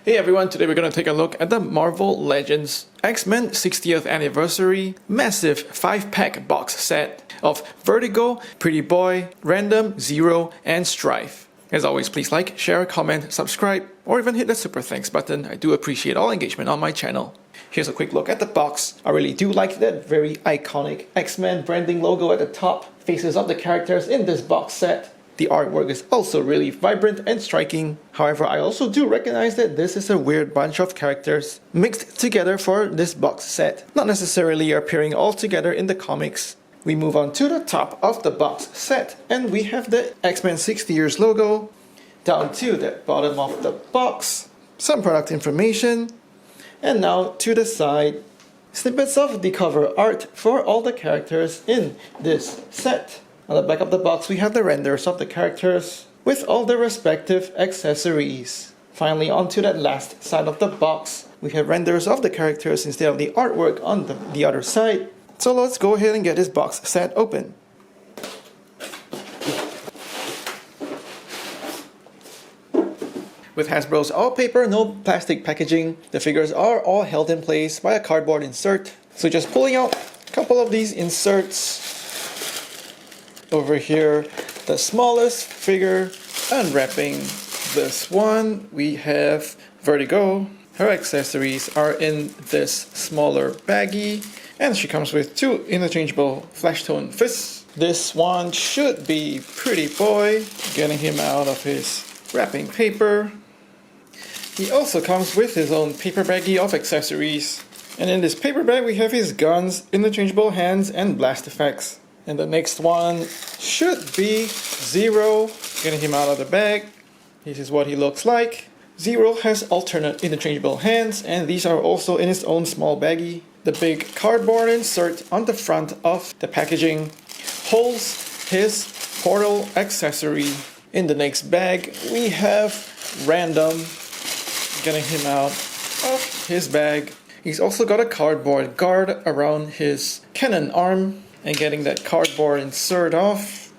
Hey everyone, today we're going to take a look at the Marvel Legends X-Men 60th Anniversary Massive 5-pack box set of Vertigo, Pretty Boy, Random, Zero, and Stryfe. As always, please like, share, comment, subscribe, or even hit the super thanks button. I do appreciate all engagement on my channel. Here's a quick look at the box. I really do like that very iconic X-Men branding logo at the top, faces of the characters in this box set. The artwork is also really vibrant and striking. However, I also do recognize that this is a weird bunch of characters mixed together for this box set, not necessarily appearing all together in the comics. We move on to the top of the box set, and we have the X-Men 60 Years logo. Down to the bottom of the box, some product information, and now to the side, snippets of the cover art for all the characters in this set. On the back of the box, we have the renders of the characters with all their respective accessories. Finally, onto that last side of the box, we have renders of the characters instead of the artwork on the other side. So let's go ahead and get this box set open. With Hasbro's all paper, no plastic packaging, the figures are all held in place by a cardboard insert. So just pulling out a couple of these inserts. Over here, the smallest figure, unwrapping this one, we have Vertigo. Her accessories are in this smaller baggie, and she comes with two interchangeable flesh tone fists. This one should be Pretty Boy, getting him out of his wrapping paper. He also comes with his own paper baggie of accessories. And in this paper bag we have his guns, interchangeable hands, and blast effects. And the next one should be Zero, getting him out of the bag. This is what he looks like. Zero has alternate interchangeable hands, and these are also in his own small baggie. The big cardboard insert on the front of the packaging holds his portal accessory. In the next bag, we have Random, getting him out of his bag. He's also got a cardboard guard around his cannon arm, and getting that cardboard insert off.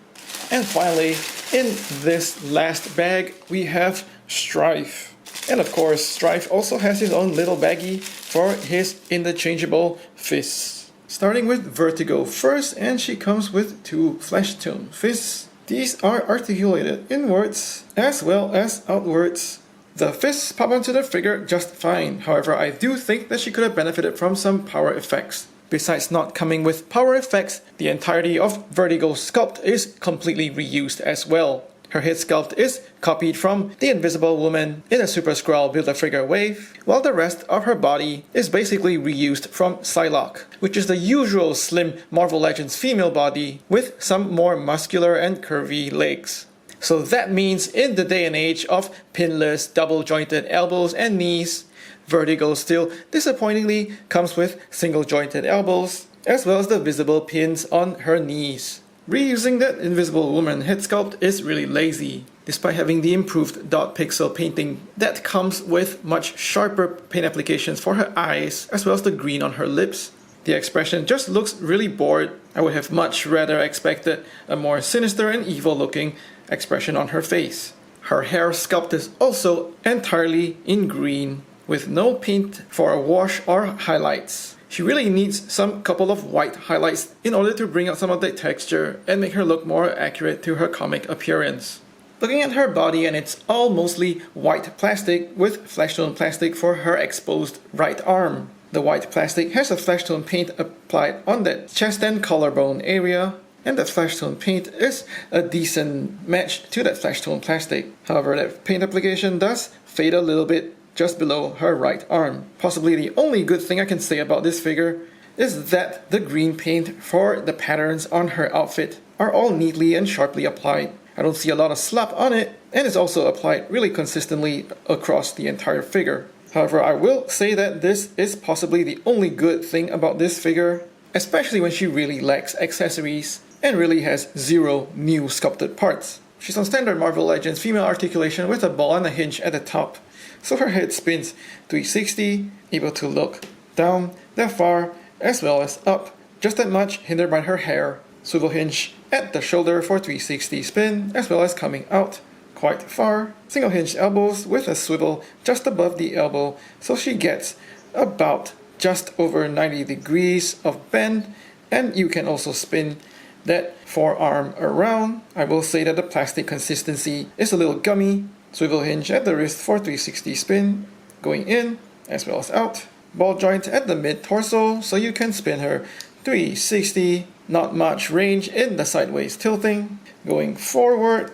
And finally, in this last bag, we have Stryfe. And of course, Stryfe also has his own little baggie for his interchangeable fists. Starting with Vertigo first, and she comes with two flesh tone fists. These are articulated inwards as well as outwards. The fists pop onto the figure just fine. However, I do think that she could have benefited from some power effects. Besides not coming with power effects, the entirety of Vertigo's sculpt is completely reused as well. Her head sculpt is copied from the Invisible Woman in a Super Skrull Build-A-Figure wave, while the rest of her body is basically reused from Psylocke, which is the usual slim Marvel Legends female body with some more muscular and curvy legs. So that means in the day and age of pinless, double-jointed elbows and knees, Vertigo still disappointingly comes with single-jointed elbows, as well as the visible pins on her knees. Reusing that Invisible Woman head sculpt is really lazy, despite having the improved dot pixel painting that comes with much sharper paint applications for her eyes, as well as the green on her lips. The expression just looks really bored. I would have much rather expected a more sinister and evil looking expression on her face. Her hair sculpt is also entirely in green, with no paint for a wash or highlights. She really needs some couple of white highlights in order to bring out some of the texture and make her look more accurate to her comic appearance. Looking at her body, and it's all mostly white plastic with flesh tone plastic for her exposed right arm. The white plastic has a flesh tone paint applied on the chest and collarbone area, and that flesh tone paint is a decent match to that flesh tone plastic. However, that paint application does fade a little bit just below her right arm. Possibly the only good thing I can say about this figure is that the green paint for the patterns on her outfit are all neatly and sharply applied. I don't see a lot of slap on it, and it's also applied really consistently across the entire figure. However, I will say that this is possibly the only good thing about this figure, especially when she really lacks accessories and really has zero new sculpted parts. She's on standard Marvel Legends female articulation with a ball and a hinge at the top. So her head spins 360, able to look down that far as well as up, just that much, hindered by her hair. Swivel hinge at the shoulder for 360 spin, as well as coming out quite far. Single hinge elbows with a swivel just above the elbow, so she gets about just over 90 degrees of bend, and you can also spin that forearm around. I will say that the plastic consistency is a little gummy. Swivel hinge at the wrist for 360 spin, going in as well as out. Ball joint at the mid-torso, so you can spin her 360. Not much range in the sideways tilting. Going forward,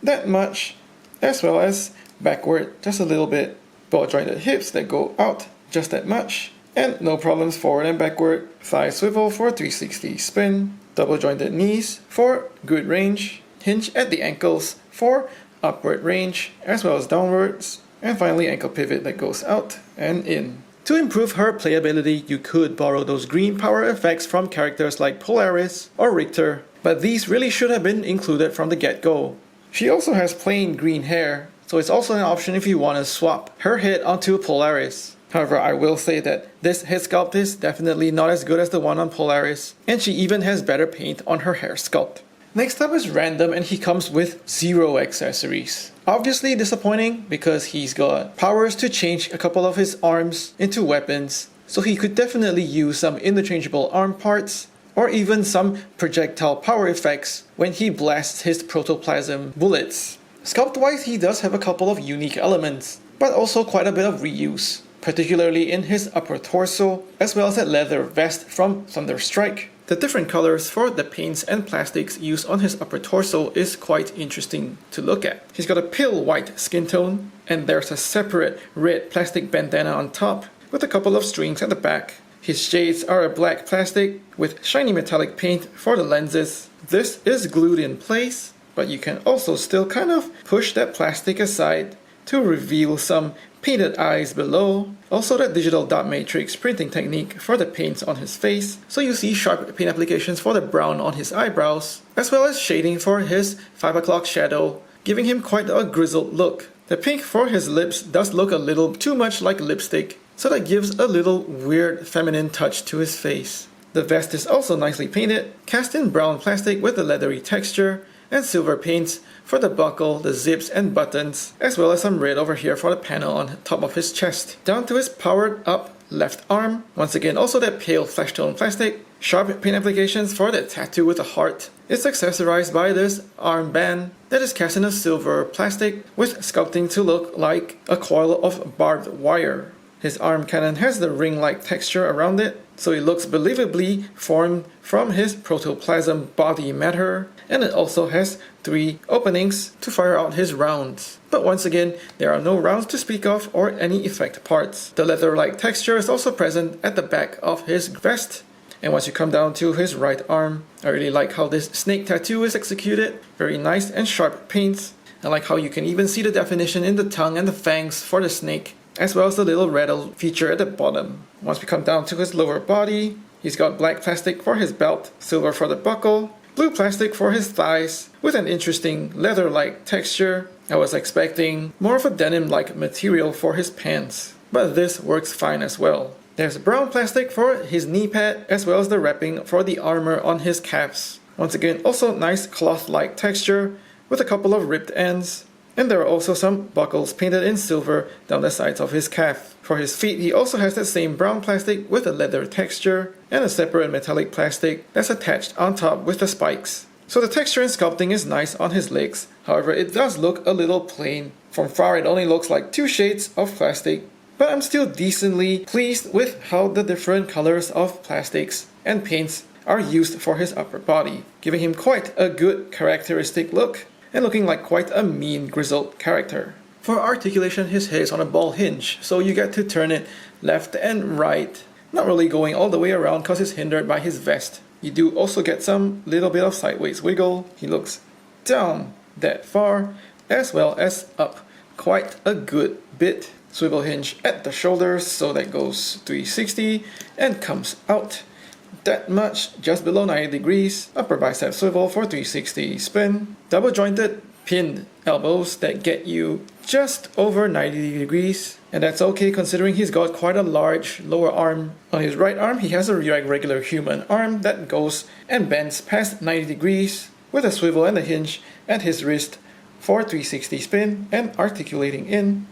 that much, as well as backward, just a little bit. Ball jointed hips that go out, just that much. And no problems forward and backward. Thigh swivel for 360 spin. Double jointed knees for good range. Hinge at the ankles for upward range, as well as downwards. And finally, ankle pivot that goes out and in. To improve her playability, you could borrow those green power effects from characters like Polaris or Richter, but these really should have been included from the get-go. She also has plain green hair, so it's also an option if you want to swap her head onto Polaris. However, I will say that this head sculpt is definitely not as good as the one on Polaris, and she even has better paint on her hair sculpt. Next up is Random, and he comes with 0 accessories. Obviously disappointing because he's got powers to change a couple of his arms into weapons, so he could definitely use some interchangeable arm parts or even some projectile power effects when he blasts his protoplasm bullets. Sculpt-wise, he does have a couple of unique elements, but also quite a bit of reuse, particularly in his upper torso, as well as that leather vest from Thunderstrike. The different colors for the paints and plastics used on his upper torso is quite interesting to look at. He's got a pale white skin tone, and there's a separate red plastic bandana on top with a couple of strings at the back. His shades are a black plastic with shiny metallic paint for the lenses. This is glued in place, but you can also still kind of push that plastic aside to reveal some painted eyes below. Also that digital dot matrix printing technique for the paints on his face, so you see sharp paint applications for the brown on his eyebrows, as well as shading for his 5 o'clock shadow, giving him quite a grizzled look. The pink for his lips does look a little too much like lipstick, so that gives a little weird feminine touch to his face. The vest is also nicely painted, cast in brown plastic with a leathery texture, and silver paints for the buckle, the zips and buttons, as well as some red over here for the panel on top of his chest. Down to his powered up left arm. Once again, also that pale flesh tone plastic. Sharp paint applications for that tattoo with a heart. It's accessorized by this armband that is cast in a silver plastic with sculpting to look like a coil of barbed wire. His arm cannon has the ring-like texture around it, so it looks believably formed from his protoplasm body matter, and it also has 3 openings to fire out his rounds. But once again, there are no rounds to speak of or any effect parts. The leather-like texture is also present at the back of his vest. And once you come down to his right arm, I really like how this snake tattoo is executed. Very nice and sharp paints. I like how you can even see the definition in the tongue and the fangs for the snake, as well as the little rattle feature at the bottom. Once we come down to his lower body, he's got black plastic for his belt, silver for the buckle, blue plastic for his thighs, with an interesting leather-like texture. I was expecting more of a denim-like material for his pants, but this works fine as well. There's brown plastic for his knee pad, as well as the wrapping for the armor on his calves. Once again, also nice cloth-like texture, with a couple of ripped ends. And there are also some buckles painted in silver down the sides of his calf. For his feet, he also has the same brown plastic with a leather texture and a separate metallic plastic that's attached on top with the spikes. So the texture and sculpting is nice on his legs, however it does look a little plain. From far it only looks like 2 shades of plastic, but I'm still decently pleased with how the different colors of plastics and paints are used for his upper body, giving him quite a good characteristic look, and looking like quite a mean, grizzled character. For articulation, his head is on a ball hinge, so you get to turn it left and right, not really going all the way around because it's hindered by his vest. You do also get some little bit of sideways wiggle. He looks down that far, as well as up quite a good bit. Swivel hinge at the shoulders, so that goes 360 and comes out that much, just below 90 degrees. Upper bicep swivel for 360 spin. Double jointed pinned elbows that get you just over 90 degrees, and that's okay considering he's got quite a large lower arm. On his right arm, he has a regular human arm that goes and bends past 90 degrees with a swivel and a hinge at his wrist for 360 spin and articulating in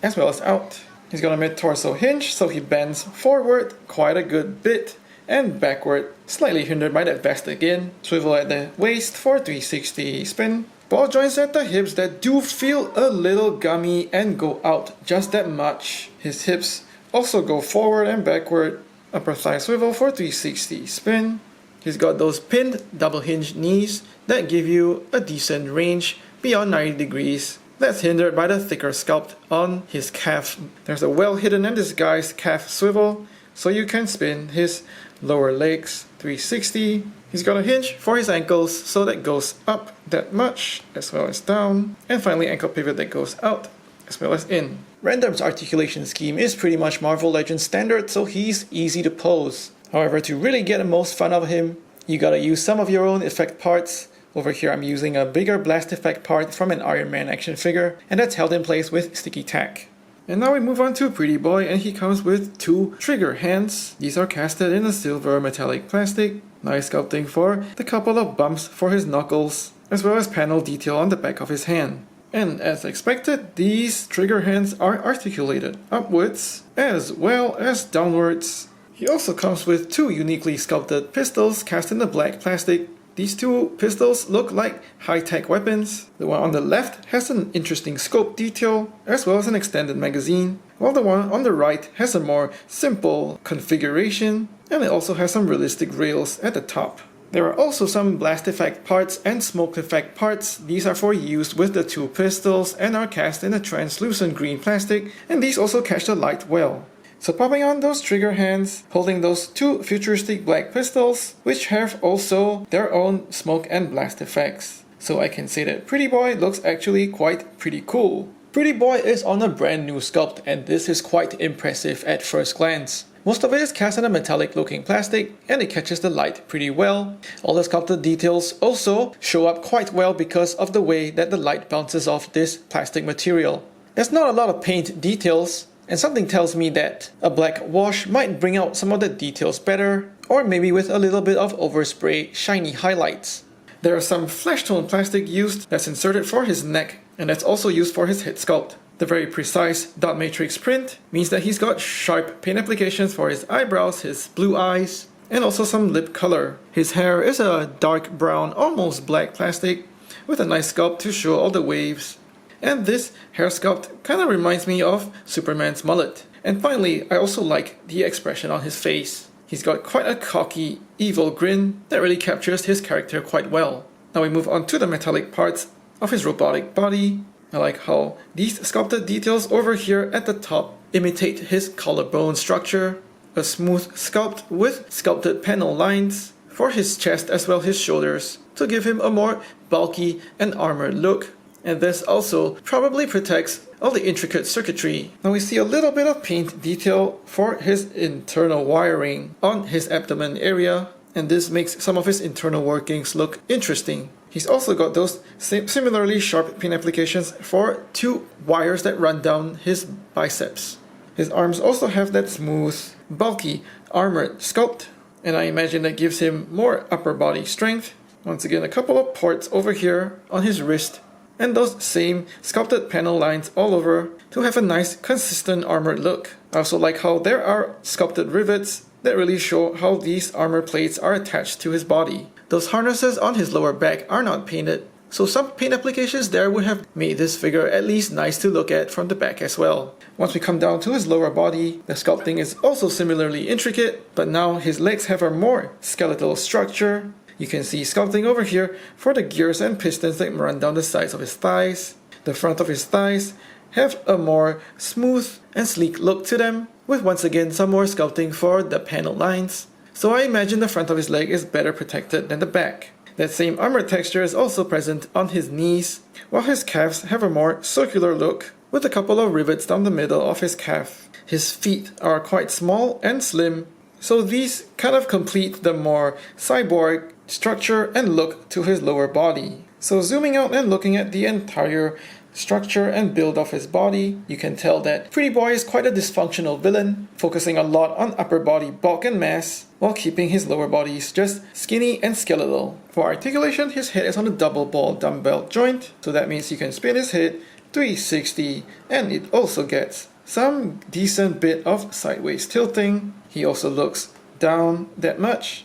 as well as out. He's got a mid-torso hinge, so he bends forward quite a good bit and backward, slightly hindered by that vest again. Swivel at the waist for 360 spin. Ball joints at the hips that do feel a little gummy and go out just that much. His hips also go forward and backward. Upper thigh swivel for 360 spin. He's got those pinned double hinge knees that give you a decent range beyond 90 degrees. That's hindered by the thicker sculpt on his calf. There's a well hidden and disguised calf swivel, so you can spin his lower legs 360. He's got a hinge for his ankles, so that goes up that much as well as down. And finally ankle pivot that goes out as well as in. Random's articulation scheme is pretty much Marvel Legends standard, so he's easy to pose. However, to really get the most fun out of him, you gotta use some of your own effect parts. Over here I'm using a bigger blast effect part from an Iron Man action figure, and that's held in place with sticky tack. And now we move on to Pretty Boy, and he comes with 2 trigger hands. These are casted in a silver metallic plastic. Nice sculpting for the couple of bumps for his knuckles, as well as panel detail on the back of his hand. And as expected, these trigger hands are articulated upwards as well as downwards. He also comes with 2 uniquely sculpted pistols cast in the black plastic. These 2 pistols look like high-tech weapons. The one on the left has an interesting scope detail, as well as an extended magazine, while the one on the right has a more simple configuration, and it also has some realistic rails at the top. There are also some blast effect parts and smoke effect parts. These are for use with the 2 pistols and are cast in a translucent green plastic, and these also catch the light well. So popping on those trigger hands, holding those 2 futuristic black pistols, which have also their own smoke and blast effects. So I can say that Pretty Boy looks actually quite pretty cool. Pretty Boy is on a brand new sculpt, and this is quite impressive at first glance. Most of it is cast in a metallic looking plastic, and it catches the light pretty well. All the sculpted details also show up quite well because of the way that the light bounces off this plastic material. There's not a lot of paint details, and something tells me that a black wash might bring out some of the details better, or maybe with a little bit of overspray shiny highlights. There are some flesh tone plastic used that's inserted for his neck, and that's also used for his head sculpt. The very precise dot matrix print means that he's got sharp paint applications for his eyebrows, his blue eyes, and also some lip color. His hair is a dark brown, almost black plastic with a nice sculpt to show all the waves. And this hair sculpt kind of reminds me of Superman's mullet. And finally, I also like the expression on his face. He's got quite a cocky, evil grin that really captures his character quite well. Now we move on to the metallic parts of his robotic body. I like how these sculpted details over here at the top imitate his collarbone structure. A smooth sculpt with sculpted panel lines for his chest as well as his shoulders to give him a more bulky and armored look. And this also probably protects all the intricate circuitry. Now we see a little bit of paint detail for his internal wiring on his abdomen area, and this makes some of his internal workings look interesting. He's also got those similarly sharp pin applications for 2 wires that run down his biceps. His arms also have that smooth, bulky, armored sculpt, and I imagine that gives him more upper body strength. Once again, a couple of ports over here on his wrist, and those same sculpted panel lines all over to have a nice consistent armored look. I also like how there are sculpted rivets that really show how these armor plates are attached to his body. Those harnesses on his lower back are not painted, so some paint applications there would have made this figure at least nice to look at from the back as well. Once we come down to his lower body, the sculpting is also similarly intricate, but now his legs have a more skeletal structure. You can see sculpting over here for the gears and pistons that run down the sides of his thighs. The front of his thighs have a more smooth and sleek look to them, with once again some more sculpting for the panel lines. So I imagine the front of his leg is better protected than the back. That same armor texture is also present on his knees, while his calves have a more circular look, with a couple of rivets down the middle of his calf. His feet are quite small and slim, so these kind of complete the more cyborg structure and look to his lower body. So zooming out and looking at the entire structure and build of his body, you can tell that Pretty Boy is quite a dysfunctional villain, focusing a lot on upper body bulk and mass, while keeping his lower bodies just skinny and skeletal. For articulation, his head is on a double ball dumbbell joint, so that means you can spin his head 360, and it also gets some decent bit of sideways tilting. He also looks down that much,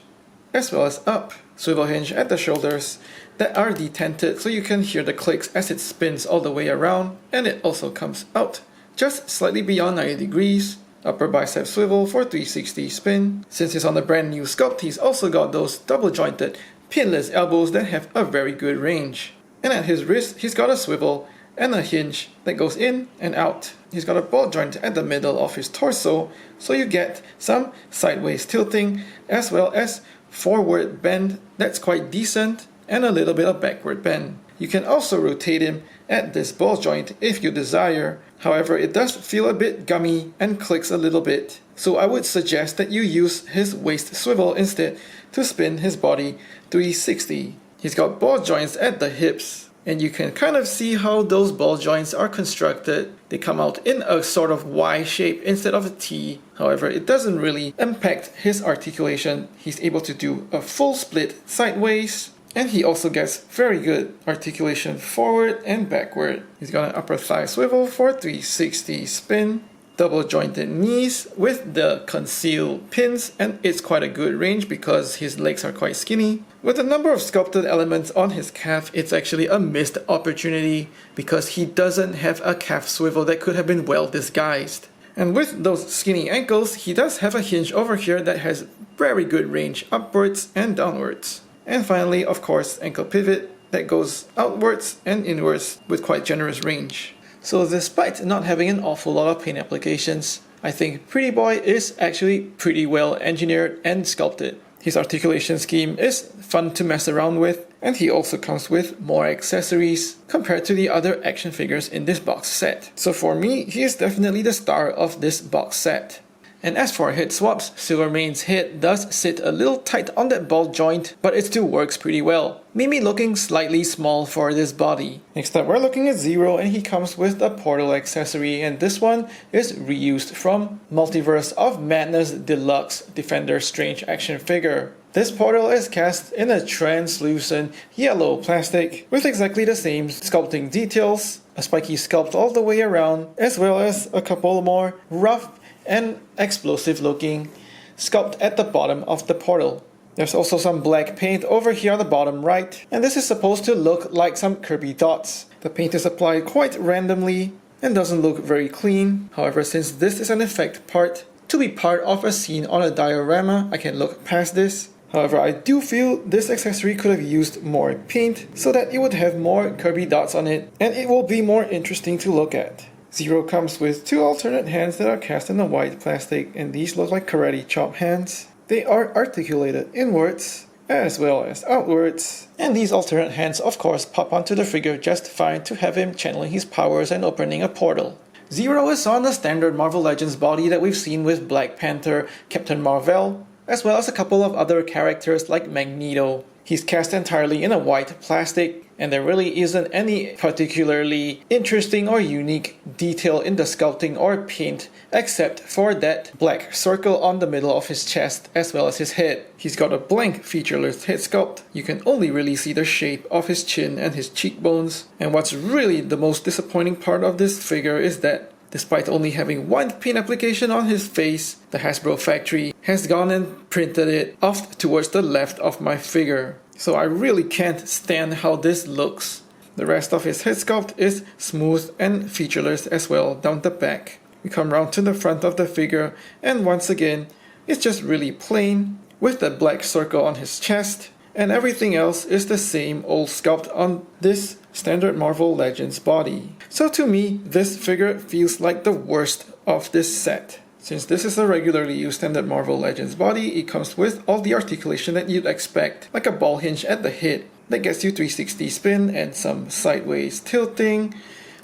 as well as up. Swivel hinge at the shoulders that are detented, so you can hear the clicks as it spins all the way around, and it also comes out just slightly beyond 90 degrees. Upper bicep swivel for 360 spin. Since he's on a brand new sculpt, he's also got those double jointed pinless elbows that have a very good range. And at his wrist, he's got a swivel and a hinge that goes in and out. He's got a ball joint at the middle of his torso, so you get some sideways tilting as well as forward bend that's quite decent, and a little bit of backward bend. You can also rotate him at this ball joint if you desire. However, it does feel a bit gummy and clicks a little bit, so I would suggest that you use his waist swivel instead to spin his body 360. He's got ball joints at the hips, and you can kind of see how those ball joints are constructed. They come out in a sort of Y shape instead of a T. However, it doesn't really impact his articulation. He's able to do a full split sideways, and he also gets very good articulation forward and backward. He's got an upper thigh swivel for 360 spin. Double jointed knees with the concealed pins, and it's quite a good range because his legs are quite skinny. With the number of sculpted elements on his calf, it's actually a missed opportunity because he doesn't have a calf swivel that could have been well disguised. And with those skinny ankles, he does have a hinge over here that has very good range upwards and downwards. And finally, of course, ankle pivot that goes outwards and inwards with quite generous range. So despite not having an awful lot of paint applications, I think Pretty Boy is actually pretty well engineered and sculpted. His articulation scheme is fun to mess around with, and he also comes with more accessories compared to the other action figures in this box set. So for me, he is definitely the star of this box set. And as for head swaps, Silvermane's head does sit a little tight on that ball joint, but it still works pretty well, maybe looking slightly small for this body. Next up, we're looking at Zero, and he comes with a portal accessory, and this one is reused from Multiverse of Madness Deluxe Defender Strange action figure. This portal is cast in a translucent yellow plastic with exactly the same sculpting details, a spiky sculpt all the way around, as well as a couple more rough and explosive looking sculpt at the bottom of the portal. There's also some black paint over here on the bottom right, and this is supposed to look like some Kirby dots. The paint is applied quite randomly and doesn't look very clean. However, since this is an effect part, to be part of a scene on a diorama, I can look past this. However, I do feel this accessory could have used more paint so that it would have more Kirby dots on it, and it will be more interesting to look at. Zero comes with two alternate hands that are cast in a white plastic, and these look like karate chop hands. They are articulated inwards as well as outwards, and these alternate hands of course pop onto the figure just fine to have him channeling his powers and opening a portal. Zero is on the standard Marvel Legends body that we've seen with Black Panther, Captain Marvel, as well as a couple of other characters like Magneto. He's cast entirely in a white plastic, and there really isn't any particularly interesting or unique detail in the sculpting or paint except for that black circle on the middle of his chest as well as his head. He's got a blank featureless head sculpt. You can only really see the shape of his chin and his cheekbones, and what's really the most disappointing part of this figure is that despite only having one paint application on his face, the Hasbro factory has gone and printed it off towards the left of my figure. So I really can't stand how this looks. The rest of his head sculpt is smooth and featureless as well down the back. We come round to the front of the figure, and once again, it's just really plain with that black circle on his chest, and everything else is the same old sculpt on this standard Marvel Legends body. So to me, this figure feels like the worst of this set. Since this is a regularly used standard Marvel Legends body, it comes with all the articulation that you'd expect, like a ball hinge at the hip that gets you 360 spin and some sideways tilting,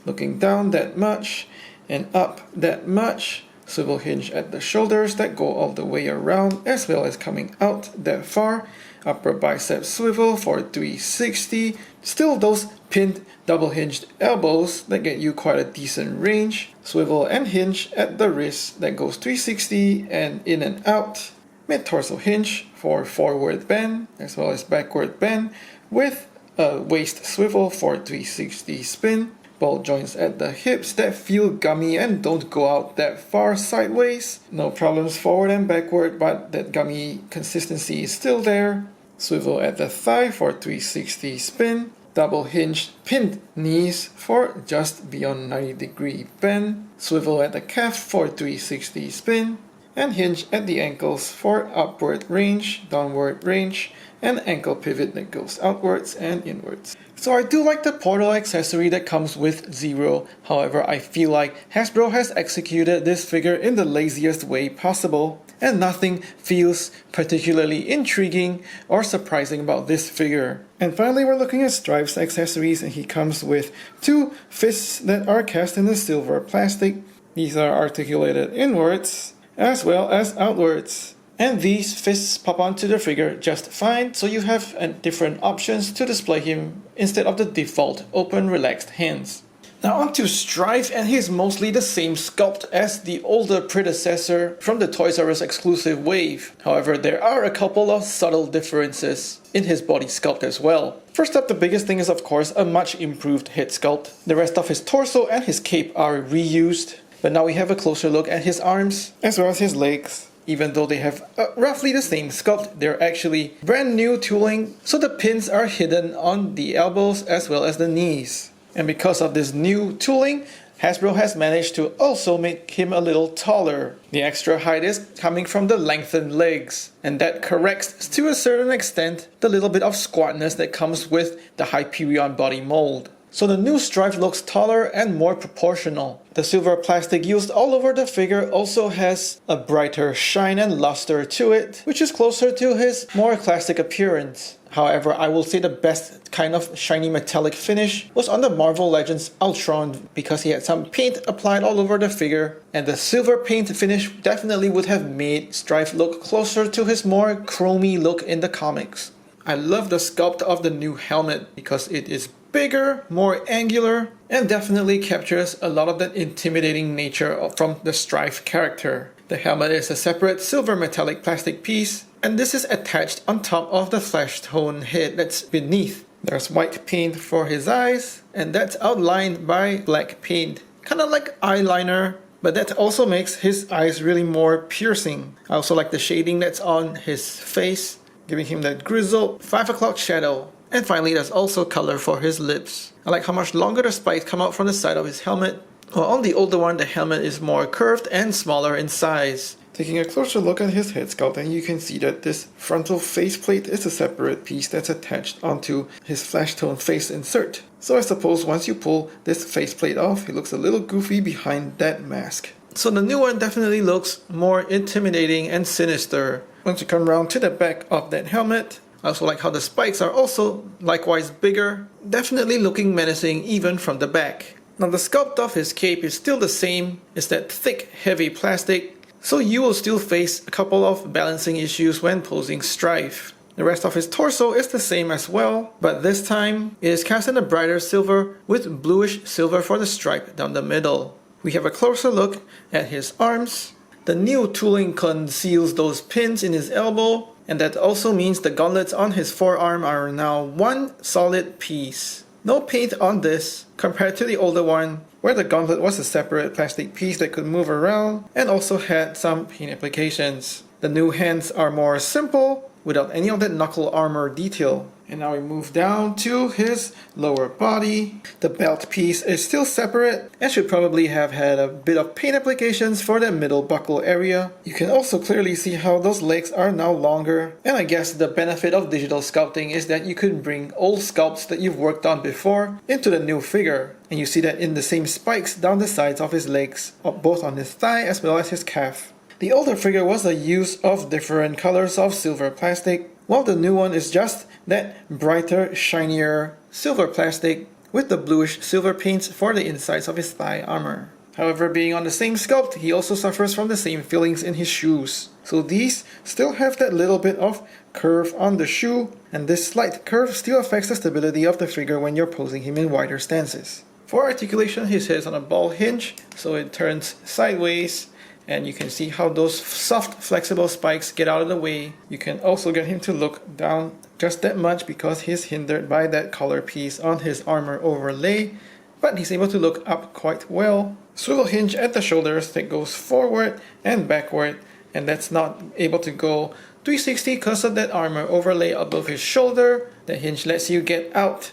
looking down that much and up that much, swivel hinge at the shoulders that go all the way around as well as coming out that far. Upper bicep swivel for 360. Still those pinned double hinged elbows that get you quite a decent range. Swivel and hinge at the wrist that goes 360 and in and out. Mid torso hinge for forward bend as well as backward bend with a waist swivel for 360 spin. Ball joints at the hips that feel gummy and don't go out that far sideways. No problems forward and backward, but that gummy consistency is still there. Swivel at the thigh for 360 spin. Double hinged pinned knees for just beyond 90-degree bend. Swivel at the calf for 360 spin. And hinge at the ankles for upward range, downward range, and ankle pivot that goes outwards and inwards. So I do like the portal accessory that comes with Zero. However, I feel like Hasbro has executed this figure in the laziest way possible, and nothing feels particularly intriguing or surprising about this figure. And finally, we're looking at Stryfe's accessories, and he comes with two fists that are cast in the silver plastic. These are articulated inwards as well as outwards. And these fists pop onto the figure just fine, so you have different options to display him instead of the default open relaxed hands. Now onto Stryfe, and he's mostly the same sculpt as the older predecessor from the Toys R Us exclusive wave. However, there are a couple of subtle differences in his body sculpt as well. First up, the biggest thing is of course a much improved head sculpt. The rest of his torso and his cape are reused, but now we have a closer look at his arms as well as his legs. Even though they have roughly the same sculpt, they're actually brand new tooling, so the pins are hidden on the elbows as well as the knees. And because of this new tooling, Hasbro has managed to also make him a little taller. The extra height is coming from the lengthened legs, and that corrects to a certain extent the little bit of squatness that comes with the Hyperion body mold. So the new Stryfe looks taller and more proportional. The silver plastic used all over the figure also has a brighter shine and luster to it, which is closer to his more classic appearance. However, I will say the best kind of shiny metallic finish was on the Marvel Legends Ultron, because he had some paint applied all over the figure, and the silver paint finish definitely would have made Stryfe look closer to his more chromy look in the comics. I love the sculpt of the new helmet because it is bigger, more angular, and definitely captures a lot of that intimidating nature from the Stryfe character. The helmet is a separate silver metallic plastic piece, and this is attached on top of the flesh tone head that's beneath. There's white paint for his eyes, and that's outlined by black paint, kind of like eyeliner, but that also makes his eyes really more piercing. I also like the shading that's on his face, giving him that grizzled 5 o'clock shadow. And finally, there's also color for his lips. I like how much longer the spikes come out from the side of his helmet. While on the older one, the helmet is more curved and smaller in size. Taking a closer look at his head sculpt, and you can see that this frontal faceplate is a separate piece that's attached onto his flesh tone face insert. So I suppose once you pull this faceplate off, he looks a little goofy behind that mask. So the new one definitely looks more intimidating and sinister. Once you come around to the back of that helmet, I also like how the spikes are also likewise bigger, definitely looking menacing even from the back. Now the sculpt of his cape is still the same, it's that thick, heavy plastic, so you will still face a couple of balancing issues when posing Stryfe. The rest of his torso is the same as well, but this time it is cast in a brighter silver with bluish silver for the stripe down the middle. We have a closer look at his arms. The new tooling conceals those pins in his elbow, and that also means the gauntlets on his forearm are now one solid piece. No paint on this, compared to the older one, where the gauntlet was a separate plastic piece that could move around and also had some paint applications. The new hands are more simple, without any of that knuckle armor detail. And now we move down to his lower body. The belt piece is still separate and should probably have had a bit of paint applications for the middle buckle area. You can also clearly see how those legs are now longer. And I guess the benefit of digital sculpting is that you can bring old sculpts that you've worked on before into the new figure. And you see that in the same spikes down the sides of his legs, both on his thigh as well as his calf. The older figure was a use of different colors of silver plastic, while the new one is just that brighter, shinier silver plastic with the bluish silver paints for the insides of his thigh armor. However, being on the same sculpt, he also suffers from the same feelings in his shoes. So these still have that little bit of curve on the shoe, and this slight curve still affects the stability of the figure when you're posing him in wider stances. For articulation, his head is on a ball hinge, so it turns sideways, and you can see how those soft, flexible spikes get out of the way. You can also get him to look down just that much because he's hindered by that collar piece on his armor overlay, but he's able to look up quite well. Swivel hinge at the shoulders that goes forward and backward, and that's not able to go 360 because of that armor overlay above his shoulder. The hinge lets you get out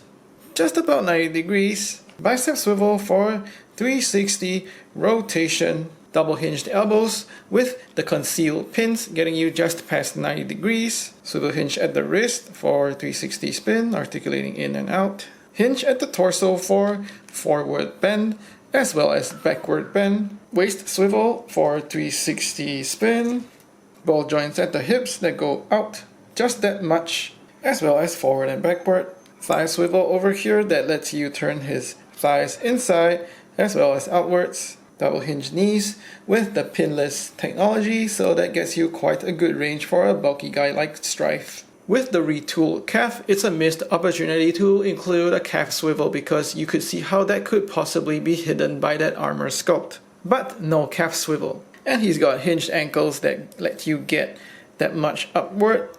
just about 90 degrees. Bicep swivel for 360 rotation. Double hinged elbows with the concealed pins getting you just past 90 degrees. Swivel hinge at the wrist for 360 spin, articulating in and out. Hinge at the torso for forward bend as well as backward bend. Waist swivel for 360 spin. Ball joints at the hips that go out just that much, as well as forward and backward. Thigh swivel over here that lets you turn his thighs inside as well as outwards. Double hinge knees with the pinless technology, so that gets you quite a good range for a bulky guy like Stryfe. With the retooled calf, it's a missed opportunity to include a calf swivel because you could see how that could possibly be hidden by that armor sculpt. But no calf swivel. And he's got hinged ankles that let you get that much upward,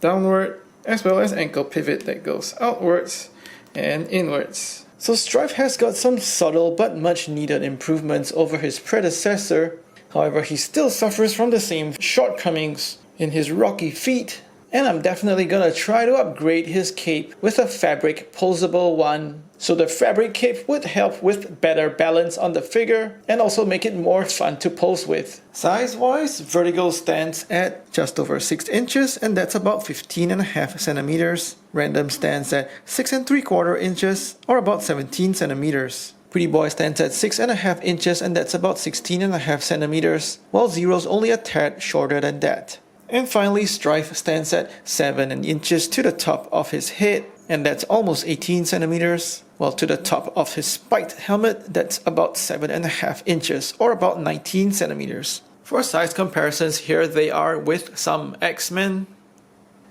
downward, as well as ankle pivot that goes outwards and inwards. So Stryfe has got some subtle but much needed improvements over his predecessor. However, he still suffers from the same shortcomings in his rocky feet, and I'm definitely gonna try to upgrade his cape with a fabric posable one. So the fabric cape would help with better balance on the figure and also make it more fun to pose with. Size wise, Vertigo stands at just over 6 inches, and that's about 15.5 centimeters. Random stands at 6 3/4 inches or about 17 centimeters. Pretty Boy stands at 6.5 inches, and that's about 16.5 centimeters, while Zero's only a tad shorter than that. And finally, Stryfe stands at 7 inches to the top of his head, and that's almost 18 centimeters. While to the top of his spiked helmet, that's about 7.5 inches or about 19 centimeters. For size comparisons, here they are with some X-Men,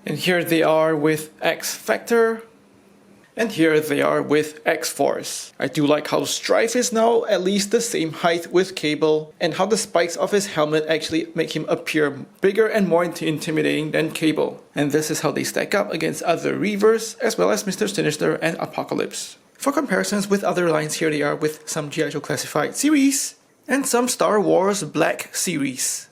and here they are with X-Factor, and here they are with X-Force. I do like how Stryfe is now at least the same height with Cable, and how the spikes of his helmet actually make him appear bigger and more intimidating than Cable. And this is how they stack up against other Reavers, as well as Mr. Sinister and Apocalypse. For comparisons with other lines, here they are with some G.I. Joe Classified series, and some Star Wars Black series.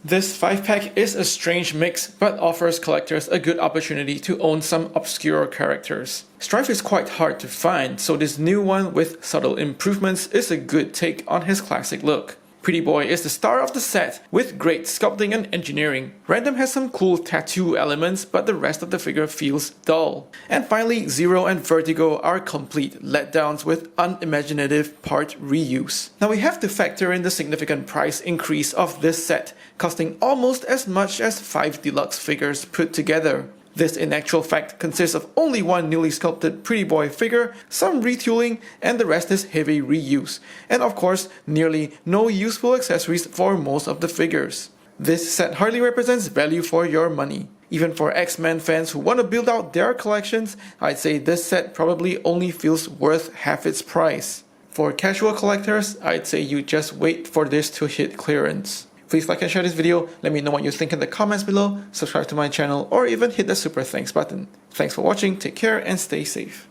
This 5-pack is a strange mix, but offers collectors a good opportunity to own some obscure characters. Stryfe is quite hard to find, so this new one with subtle improvements is a good take on his classic look. Pretty Boy is the star of the set, with great sculpting and engineering. Random has some cool tattoo elements, but the rest of the figure feels dull. And finally, Zero and Vertigo are complete letdowns with unimaginative part reuse. Now we have to factor in the significant price increase of this set, costing almost as much as 5 deluxe figures put together. This in actual fact consists of only one newly sculpted Pretty Boy figure, some retooling, and the rest is heavy reuse, and of course nearly no useful accessories for most of the figures. This set hardly represents value for your money. Even for X-Men fans who want to build out their collections, I'd say this set probably only feels worth half its price. For casual collectors, I'd say you just wait for this to hit clearance. Please like and share this video, let me know what you think in the comments below, subscribe to my channel, or even hit the super thanks button. Thanks for watching, take care and stay safe.